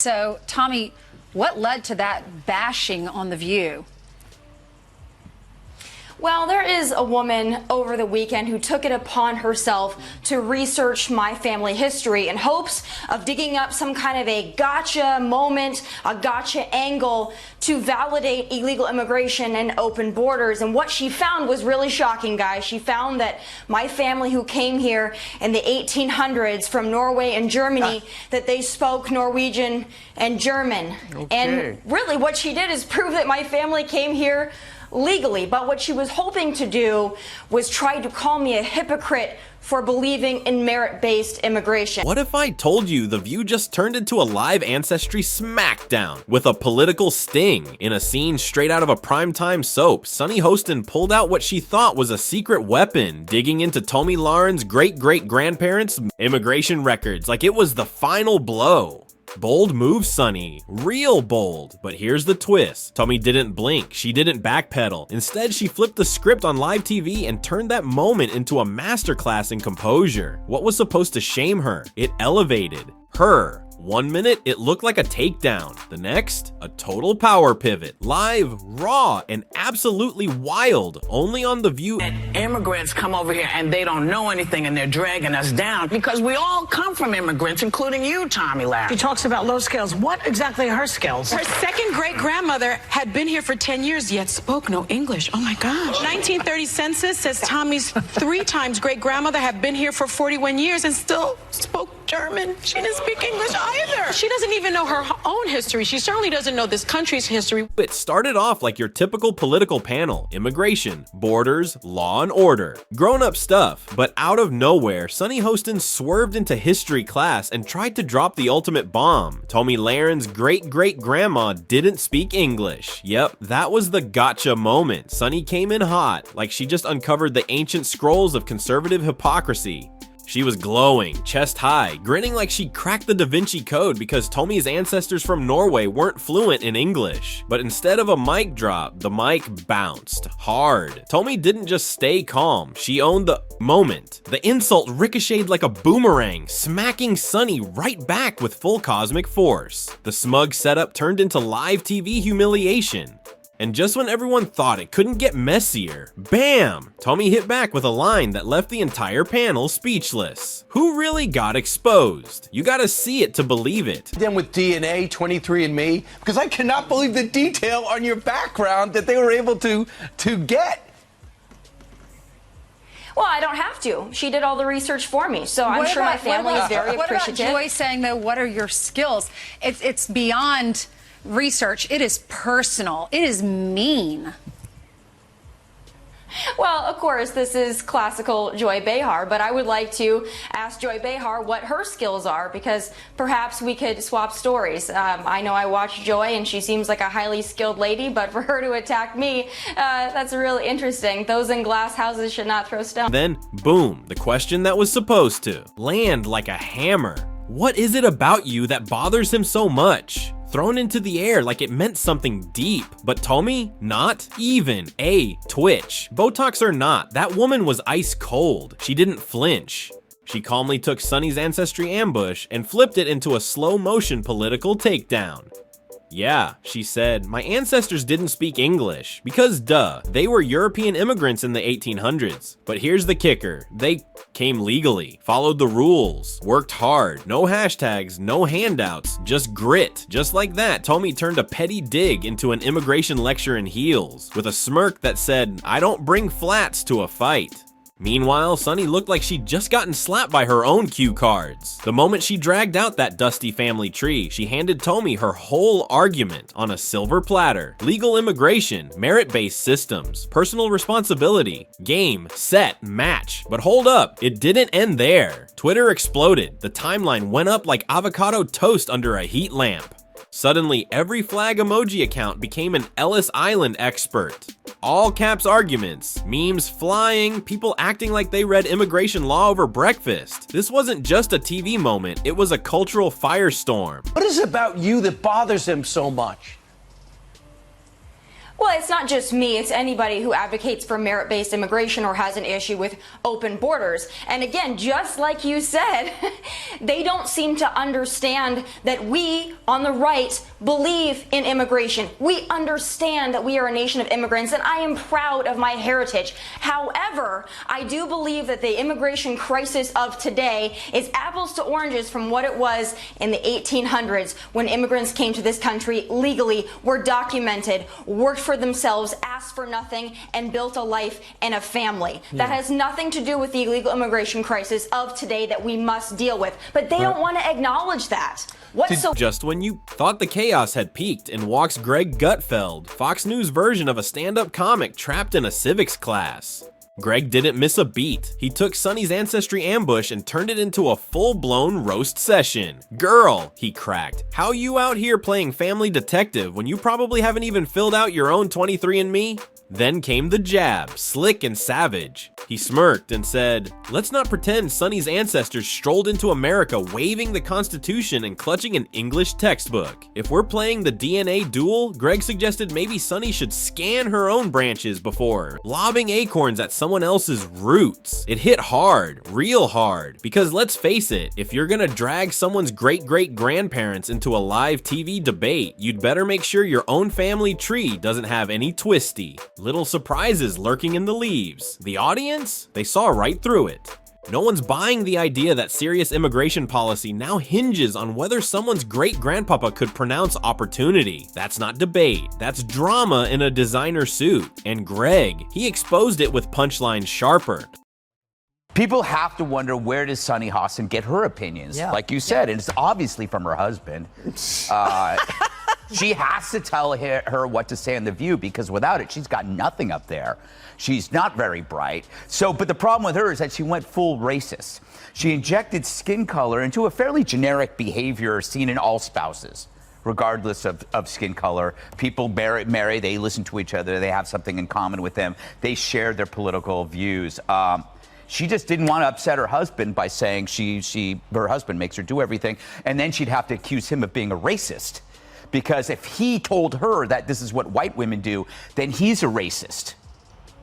So, Tommy, what led to that bashing on The View? Well, there is a woman over the weekend who took it upon herself to research my family history in hopes of digging up some kind of a gotcha moment, a gotcha angle to validate illegal immigration and open borders. And what she found was really shocking, guys. She found that my family who came here in the 1800s from Norway and Germany, that they spoke Norwegian and German. Okay. And really what she did is prove that my family came here legally, but what she was hoping to do was try to call me a hypocrite for believing in merit-based immigration. What if I told you The View just turned into a live ancestry smackdown with a political sting? In a scene straight out of a primetime soap, Sunny Hostin pulled out what she thought was a secret weapon, digging into Tomi Laren's great-great-grandparents' immigration records like it was the final blow. Bold move, Sunny. Real bold. But here's the twist. Tomi didn't blink. She didn't backpedal. Instead, she flipped the script on live TV and turned that moment into a masterclass in composure. What was supposed to shame her? It elevated her. 1 minute, it looked like a takedown. The next, a total power pivot. Live, raw, and absolutely wild. Only on The View. And immigrants come over here and they don't know anything and they're dragging us down because we all come from immigrants, including you, Tomi Laren. She talks about low skills. What exactly are her skills? Her second great-grandmother had been here for 10 years, yet spoke no English. Oh my gosh. 1930 census says Tommy's 3 times great-grandmother had been here for 41 years and still spoke German. She didn't speak English either. She doesn't even know her own history. She certainly doesn't know this country's history. It started off like your typical political panel: immigration, borders, law and order. Grown-up stuff, but out of nowhere, Sunny Hostin swerved into history class and tried to drop the ultimate bomb. Tomi Laren's great-great-grandma didn't speak English. Yep, that was the gotcha moment. Sunny came in hot, like she just uncovered the ancient scrolls of conservative hypocrisy. She was glowing, chest high, grinning like she cracked the Da Vinci Code because Tomi's ancestors from Norway weren't fluent in English. But instead of a mic drop, the mic bounced hard. Tomi didn't just stay calm, she owned the moment. The insult ricocheted like a boomerang, smacking Sunny right back with full cosmic force. The smug setup turned into live TV humiliation. And just when everyone thought it couldn't get messier, bam! Tomi hit back with a line that left the entire panel speechless. Who really got exposed? You gotta see it to believe it. Then with DNA, 23andMe, because I cannot believe the detail on your background that they were able to get. Well, I don't have to. She did all the research for me, so I'm sure my family is very appreciative. What about Joy saying, though, what are your skills? It's beyond research. It is personal. It is mean. Well, of course, this is classical Joy Behar, but I would like to ask Joy Behar what her skills are, because perhaps we could swap stories. I know I watch Joy, and she seems like a highly skilled lady, but for her to attack me, that's really interesting. Those in glass houses should not throw stones. Then, boom, the question that was supposed to land like a hammer. What is it about you that bothers him so much? Thrown into the air like it meant something deep. But Tomi, not even a twitch. Botox or not, that woman was ice cold. She didn't flinch. She calmly took Sunny's ancestry ambush and flipped it into a slow motion political takedown. Yeah, she said, my ancestors didn't speak English, because duh, they were European immigrants in the 1800s. But here's the kicker, they came legally, followed the rules, worked hard, no hashtags, no handouts, just grit. Just like that, Tomi turned a petty dig into an immigration lecture in heels, with a smirk that said, I don't bring flats to a fight. Meanwhile, Sunny looked like she'd just gotten slapped by her own cue cards. The moment she dragged out that dusty family tree, she handed Tomi her whole argument on a silver platter. Legal immigration, merit-based systems, personal responsibility, game, set, match. But hold up, it didn't end there. Twitter exploded. The timeline went up like avocado toast under a heat lamp. Suddenly, every flag emoji account became an Ellis Island expert. All caps arguments, memes flying, people acting like they read immigration law over breakfast. This wasn't just a TV moment, it was a cultural firestorm. What is it about you that bothers him so much? Well, it's not just me, it's anybody who advocates for merit-based immigration or has an issue with open borders. And again, just like you said, they don't seem to understand that we on the right believe in immigration. We understand that we are a nation of immigrants, and I am proud of my heritage. However, I do believe that the immigration crisis of today is apples to oranges from what it was in the 1800s when immigrants came to this country legally, were documented, worked for themselves, asked for nothing, and built a life and a family. That has nothing to do with the illegal immigration crisis of today that we must deal with. But they don't want to acknowledge that. Just when you thought the chaos had peaked, in walks Greg Gutfeld, Fox News version of a stand-up comic trapped in a civics class. Greg didn't miss a beat. He took Sonny's ancestry ambush and turned it into a full-blown roast session. Girl, he cracked, how you out here playing family detective when you probably haven't even filled out your own 23andMe? Then came the jab, slick and savage. He smirked and said, let's not pretend Sonny's ancestors strolled into America waving the Constitution and clutching an English textbook. If we're playing the DNA duel, Greg suggested maybe Sonny should scan her own branches before lobbing acorns at someone else's roots. It hit hard, real hard, because let's face it, if you're gonna drag someone's great-great-grandparents into a live TV debate, you'd better make sure your own family tree doesn't have any twisty little surprises lurking in the leaves. The audience, they saw right through it. No one's buying the idea that serious immigration policy now hinges on whether someone's great-grandpapa could pronounce opportunity. That's not debate, that's drama in a designer suit. And Greg, he exposed it with punchlines sharper. People have to wonder, where does Sunny Hostin get her opinions? Like you said, and it's obviously from her husband. She has to tell her what to say on The View, because without it, she's got nothing up there. She's not very bright. But the problem with her is that she went full racist. She injected skin color into a fairly generic behavior seen in all spouses, regardless of skin color. People marry, they listen to each other, they have something in common with them, they share their political views. She just didn't want to upset her husband by saying her husband makes her do everything, and then she'd have to accuse him of being a racist. Because if he told her that this is what white women do, then he's a racist.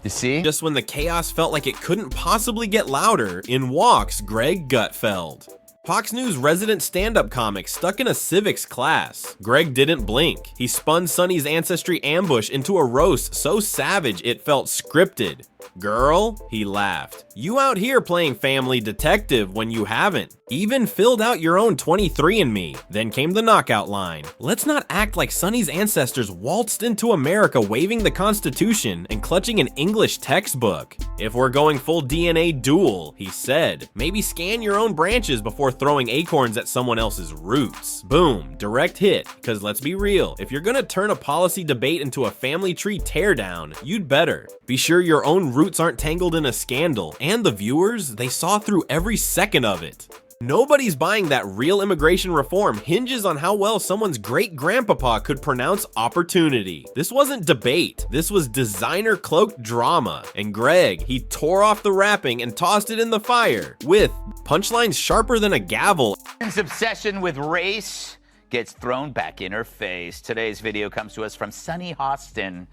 You see? Just when the chaos felt like it couldn't possibly get louder, in walks Greg Gutfeld, Fox News resident stand-up comic stuck in a civics class. Greg didn't blink. He spun Sonny's ancestry ambush into a roast so savage it felt scripted. Girl, he laughed, you out here playing family detective when you haven't even filled out your own 23andMe. Then came the knockout line. Let's not act like Sonny's ancestors waltzed into America waving the Constitution and clutching an English textbook. If we're going full DNA duel, he said, maybe scan your own branches before throwing acorns at someone else's roots. Boom, direct hit, because let's be real, if you're gonna turn a policy debate into a family tree teardown, you'd better be sure your own roots aren't tangled in a scandal, and the viewers, they saw through every second of it. Nobody's buying that real immigration reform hinges on how well someone's great-grandpapa could pronounce opportunity. This wasn't debate, this was designer cloaked drama. And Greg, he tore off the wrapping and tossed it in the fire with punchlines sharper than a gavel. His obsession with race gets thrown back in her face. Today's video comes to us from Sunny Hostin.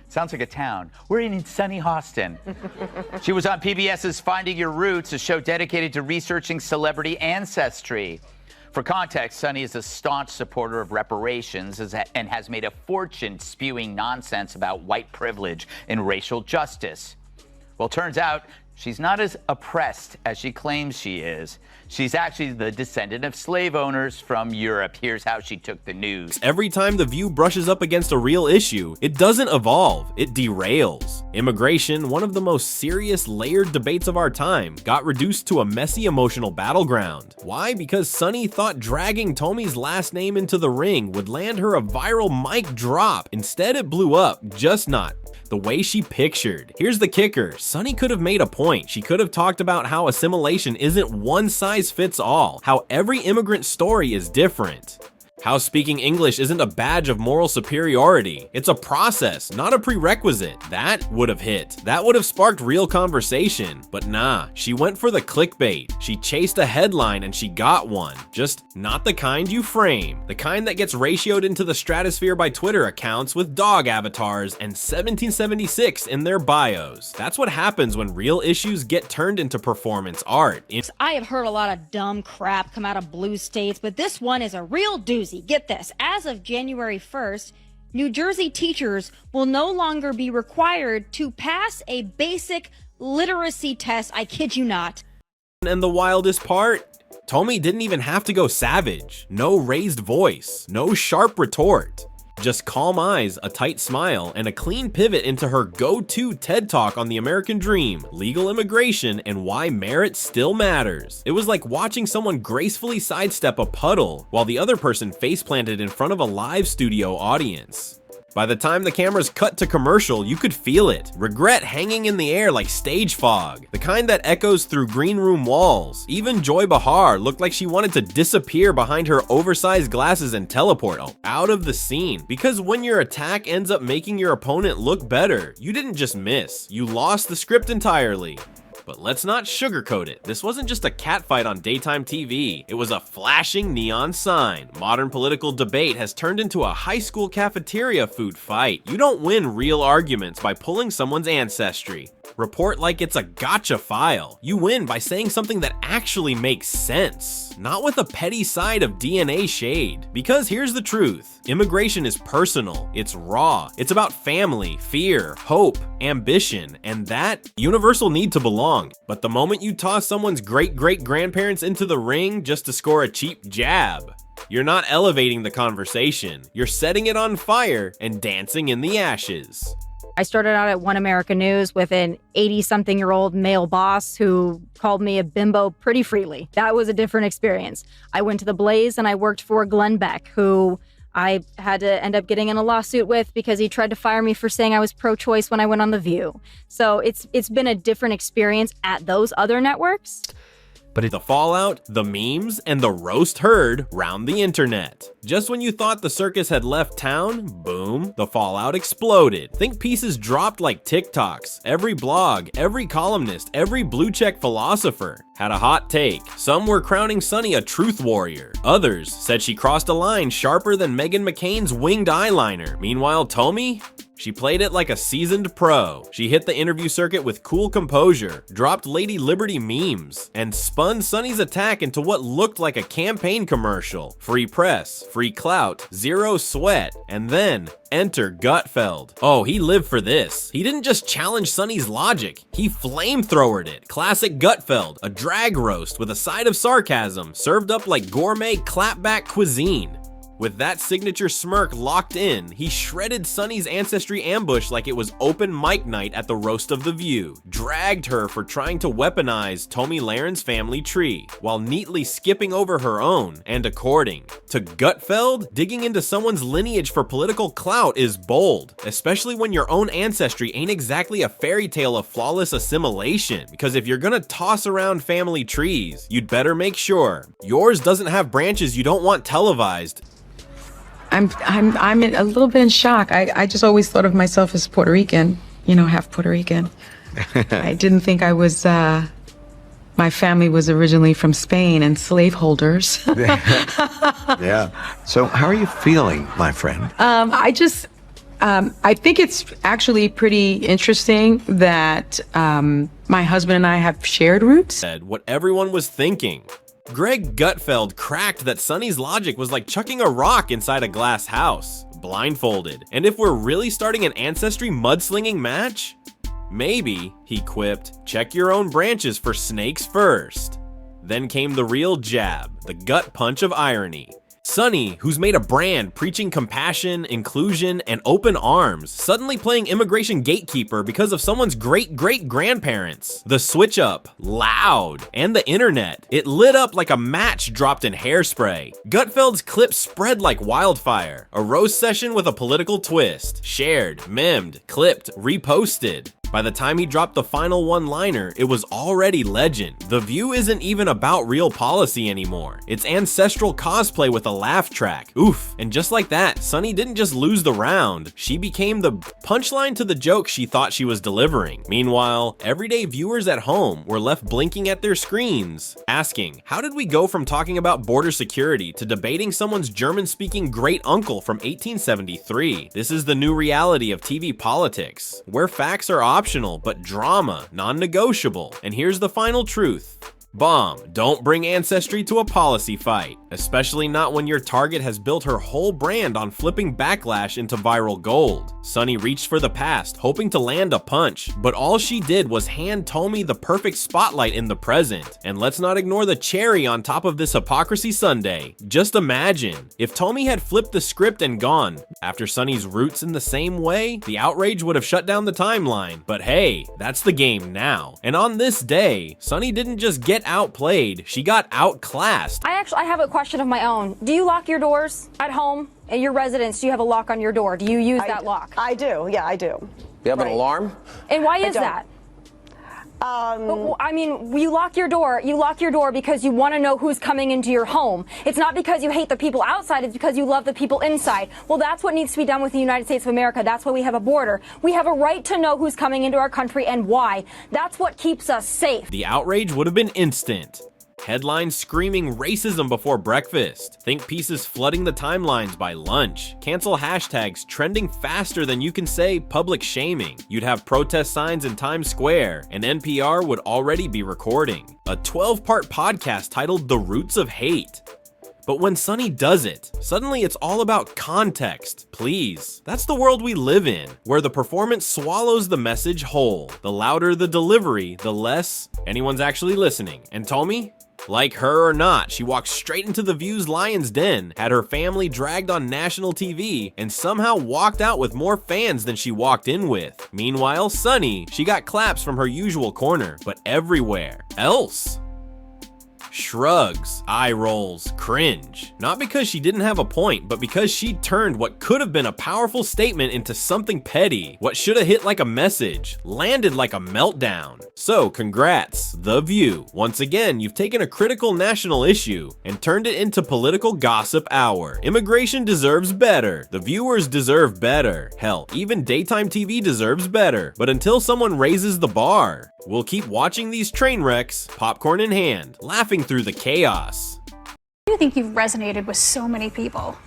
Sounds like a town. We're in sunny Hostin. She was on PBS's Finding Your Roots, a show dedicated to researching celebrity ancestry. For context, Sunny is a staunch supporter of reparations and has made a fortune spewing nonsense about white privilege and racial justice. Well, turns out she's not as oppressed as she claims she is. She's actually the descendant of slave owners from Europe. Here's how she took the news. Every time The View brushes up against a real issue, it doesn't evolve, it derails. Immigration, one of the most serious, layered debates of our time, got reduced to a messy emotional battleground. Why? Because Sunny thought dragging Tomi's last name into the ring would land her a viral mic drop. Instead, it blew up, just not the way she pictured. Here's the kicker. Sunny could have made a point. She could have talked about how assimilation isn't one size fits all, how every immigrant story is different. How speaking English isn't a badge of moral superiority. It's a process, not a prerequisite. That would have hit. That would have sparked real conversation. But nah, she went for the clickbait. She chased a headline and she got one. Just not the kind you frame. The kind that gets ratioed into the stratosphere by Twitter accounts with dog avatars and 1776 in their bios. That's what happens when real issues get turned into performance art. I have heard a lot of dumb crap come out of blue states, but this one is a real doozy. Get this. As of January 1st, New Jersey teachers will no longer be required to pass a basic literacy test. I kid you not. And the wildest part? Tomi didn't even have to go savage. No raised voice, no sharp retort. Just calm eyes, a tight smile, and a clean pivot into her go-to TED Talk on the American dream, legal immigration, and why merit still matters. It was like watching someone gracefully sidestep a puddle while the other person face-planted in front of a live studio audience. By the time the cameras cut to commercial, you could feel it. Regret hanging in the air like stage fog, the kind that echoes through green room walls. Even Joy Behar looked like she wanted to disappear behind her oversized glasses and teleport out of the scene. Because when your attack ends up making your opponent look better, you didn't just miss, you lost the script entirely. But let's not sugarcoat it. This wasn't just a catfight on daytime TV. It was a flashing neon sign. Modern political debate has turned into a high school cafeteria food fight. You don't win real arguments by pulling someone's ancestry. Report like it's a gotcha file. You win by saying something that actually makes sense, not with a petty side of DNA shade. Because here's the truth. Immigration is personal, it's raw, it's about family, fear, hope, ambition, and that universal need to belong. But the moment you toss someone's great-great-grandparents into the ring just to score a cheap jab, you're not elevating the conversation. You're setting it on fire and dancing in the ashes. I started out at One America News with an 80-something-year-old male boss who called me a bimbo pretty freely. That was a different experience. I went to the Blaze and I worked for Glenn Beck, who I had to end up getting in a lawsuit with because he tried to fire me for saying I was pro-choice when I went on The View. So it's been a different experience at those other networks. But the fallout, the memes, and the roast heard round the internet. Just when you thought the circus had left town, boom, the fallout exploded. Think pieces dropped like TikToks. Every blog, every columnist, every blue check philosopher had a hot take. Some were crowning Sunny a truth warrior. Others said she crossed a line sharper than Meghan McCain's winged eyeliner. Meanwhile, Tomi? She played it like a seasoned pro. She hit the interview circuit with cool composure, dropped Lady Liberty memes, and spun Sunny's attack into what looked like a campaign commercial. Free press, free clout, zero sweat, and then enter Gutfeld. Oh, he lived for this. He didn't just challenge Sunny's logic, he flamethrowered it. Classic Gutfeld, a drag roast with a side of sarcasm, served up like gourmet clapback cuisine. With that signature smirk locked in, he shredded Sunny's ancestry ambush like it was open mic night at the Roast of the View, dragged her for trying to weaponize Tomi Lahren's family tree, while neatly skipping over her own, and according to Gutfeld, digging into someone's lineage for political clout is bold, especially when your own ancestry ain't exactly a fairy tale of flawless assimilation, because if you're gonna toss around family trees, you'd better make sure yours doesn't have branches you don't want televised. I'm a little bit in shock. I just always thought of myself as Puerto Rican, half Puerto Rican. I didn't think I was, my family was originally from Spain and slaveholders. Yeah. So how are you feeling, my friend? I think it's actually pretty interesting that my husband and I have shared roots. Said what everyone was thinking. Greg Gutfeld cracked that Sunny's logic was like chucking a rock inside a glass house, blindfolded. And if we're really starting an ancestry mudslinging match, maybe, he quipped, check your own branches for snakes first. Then came the real jab, the gut punch of irony. Sunny, who's made a brand preaching compassion, inclusion, and open arms, suddenly playing immigration gatekeeper because of someone's great-great-grandparents. The switch up, loud, and the internet. It lit up like a match dropped in hairspray. Gutfeld's clip spread like wildfire. A roast session with a political twist. Shared, memed, clipped, reposted. By the time he dropped the final one-liner, it was already legend. The View isn't even about real policy anymore. It's ancestral cosplay with a laugh track. Oof. And just like that, Sunny didn't just lose the round. She became the punchline to the joke she thought she was delivering. Meanwhile, everyday viewers at home were left blinking at their screens, asking, how did we go from talking about border security to debating someone's German-speaking great uncle from 1873? This is the new reality of TV politics, where facts are optional, but drama non-negotiable. And here's the final truth. Bomb, don't bring ancestry to a policy fight, especially not when your target has built her whole brand on flipping backlash into viral gold. Sunny reached for the past, hoping to land a punch, but all she did was hand Tomi the perfect spotlight in the present. And let's not ignore the cherry on top of this hypocrisy sundae. Just imagine, if Tomi had flipped the script and gone after Sunny's roots in the same way, the outrage would have shut down the timeline. But hey, that's the game now. And on this day, Sunny didn't just get outplayed, she got outclassed. I have a question of my own. Do you lock your doors at home? At your residence, do you have a lock on your door? Do you use that lock? I do, yeah, I do. You have an alarm? And why is that? I mean, you lock your door because you want to know who's coming into your home. It's not because you hate the people outside, it's because you love the people inside. Well, that's what needs to be done with the United States of America. That's why we have a border. We have a right to know who's coming into our country and why. That's what keeps us safe. The outrage would have been instant. Headlines screaming racism before breakfast. Think pieces flooding the timelines by lunch. Cancel hashtags trending faster than you can say public shaming. You'd have protest signs in Times Square, and NPR would already be recording a 12-part podcast titled The Roots of Hate. But when Sunny does it, suddenly it's all about context. Please. That's the world we live in, where the performance swallows the message whole. The louder the delivery, the less anyone's actually listening. And Tomi? Like her or not, she walked straight into the View's lion's den, had her family dragged on national TV, and somehow walked out with more fans than she walked in with. Meanwhile, Sunny, she got claps from her usual corner, but everywhere else. Shrugs, eye rolls, cringe. Not because she didn't have a point, but because she turned what could have been a powerful statement into something petty. What should have hit like a message, landed like a meltdown. So congrats, The View. Once again, you've taken a critical national issue and turned it into political gossip hour. Immigration deserves better. The viewers deserve better. Hell, even daytime TV deserves better. But until someone raises the bar, we'll keep watching these train wrecks, popcorn in hand, laughing through the chaos. I think you've resonated with so many people.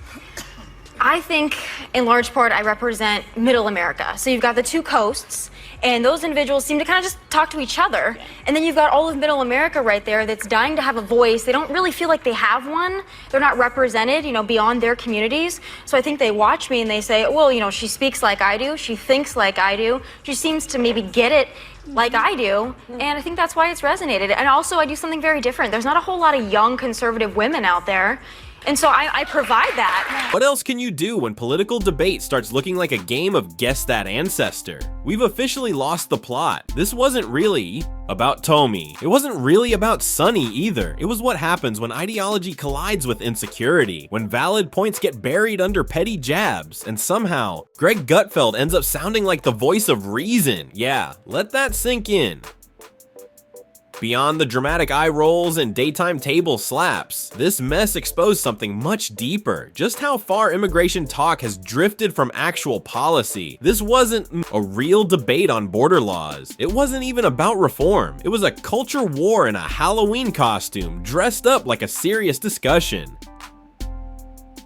I think, in large part, I represent middle America. So you've got the two coasts, and those individuals seem to kind of just talk to each other. And then you've got all of middle America right there that's dying to have a voice. They don't really feel like they have one. They're not represented, beyond their communities. So I think they watch me and they say, well, she speaks like I do. She thinks like I do. She seems to maybe get it like I do, and I think that's why it's resonated. And also, I do something very different. There's not a whole lot of young conservative women out there, and so I provide that. What else can you do when political debate starts looking like a game of Guess That Ancestor? We've officially lost the plot. This wasn't really about Tomi. It wasn't really about Sunny either. It was what happens when ideology collides with insecurity, when valid points get buried under petty jabs, and somehow Greg Gutfeld ends up sounding like the voice of reason. Yeah, let that sink in. Beyond the dramatic eye rolls and daytime table slaps, this mess exposed something much deeper. Just how far immigration talk has drifted from actual policy. This wasn't a real debate on border laws. It wasn't even about reform. It was a culture war in a Halloween costume, dressed up like a serious discussion.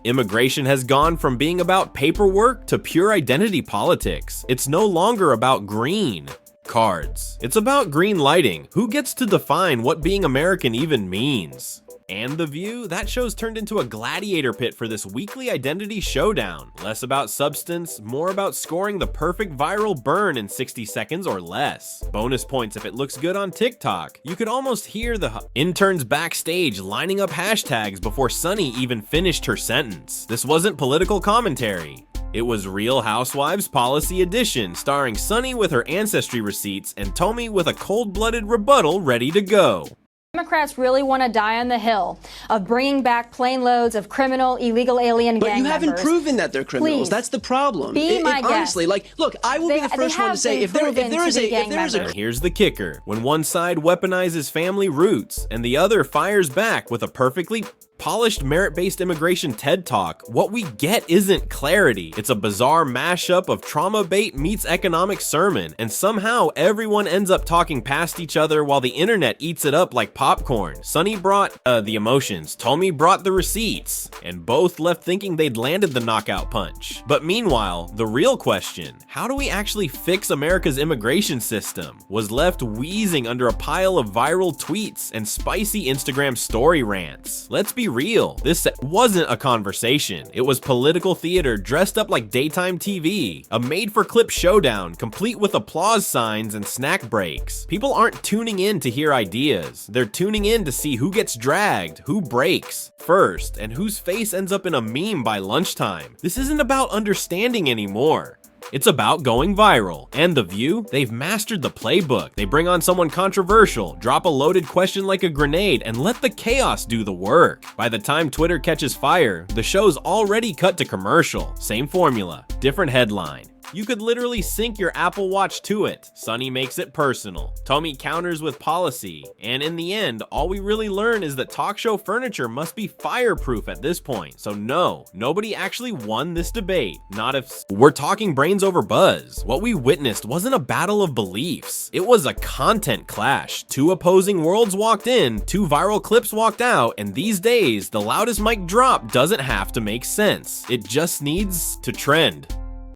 Immigration has gone from being about paperwork to pure identity politics. It's no longer about green cards. It's about green lighting. Who gets to define what being American even means? And The View, that show's turned into a gladiator pit for this weekly identity showdown. Less about substance, more about scoring the perfect viral burn in 60 seconds or less. Bonus points if it looks good on TikTok. You could almost hear the interns backstage lining up hashtags before Sunny even finished her sentence. This wasn't political commentary. It was Real Housewives Policy Edition, starring Sunny with her ancestry receipts and Tomi with a cold-blooded rebuttal ready to go. Democrats really want to die on the hill of bringing back plane loads of criminal, illegal alien but gang you haven't members. proven that they're criminals. Please, That's the problem. be my guest. Honestly, like, look, I will be the first one to say if there is a And here's the kicker. When one side weaponizes family roots and the other fires back with a perfectly polished merit-based immigration TED Talk, what we get isn't clarity. It's a bizarre mashup of trauma bait meets economic sermon, and somehow everyone ends up talking past each other while the internet eats it up like popcorn. Sunny brought the emotions, Tomi brought the receipts, and both left thinking they'd landed the knockout punch. But meanwhile, the real question, how do we actually fix America's immigration system, was left wheezing under a pile of viral tweets and spicy Instagram story rants. Let's be real, this wasn't a conversation. It was political theater dressed up like daytime TV, a made-for-clip showdown complete with applause signs and snack breaks. People aren't tuning in to hear ideas, they're tuning in to see who gets dragged, who breaks first, and whose face ends up in a meme by lunchtime. This isn't about understanding anymore. It's about going viral. And The View? They've mastered the playbook. They bring on someone controversial, drop a loaded question like a grenade, and let the chaos do the work. By the time Twitter catches fire, the show's already cut to commercial. Same formula, different headline. You could literally sync your Apple Watch to it. Sunny makes it personal. Tomi counters with policy. And in the end, all we really learn is that talk show furniture must be fireproof at this point. So no, nobody actually won this debate. Not if we're talking brains over buzz. What we witnessed wasn't a battle of beliefs. It was a content clash. Two opposing worlds walked in, two viral clips walked out, and these days, the loudest mic drop doesn't have to make sense. It just needs to trend.